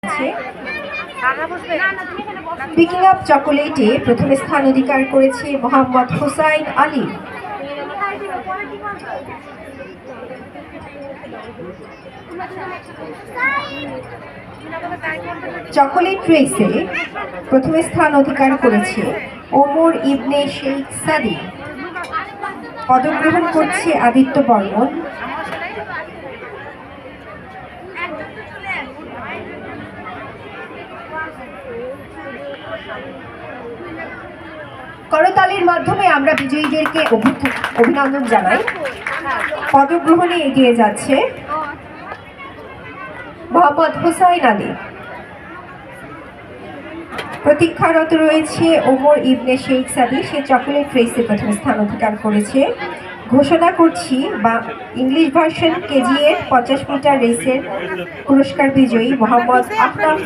যাচ্ছে। Picking up চকোলেটে প্রথম স্থান অধিকার করেছে মোহাম্মদ হুসাইন আলী। চকোলেট রেসে প্রথম স্থান অধিকার করেছে ওমর ইবনে শেখ সাদি। পদক গ্রহণ করছে আদিত্য বর্মন। করতালির মাধ্যমে আমরা বিজয়ীদেরকে অভিনন্দন জানাই। পদক গ্রহণে এগিয়ে যাচ্ছে মোহাম্মদ হুসাইন আলী। প্রতীক্ষারত রয়েছে ওমর ইবনে শেখ সাদি, সে চকোলেট রেসে প্রথম স্থান অধিকার করেছে। ঘোষণা করছি বা ইংলিশ ভার্সন কেজিএর 50 মিটার রেসের পুরস্কার বিজয়ী মোহাম্মদ আহনাফ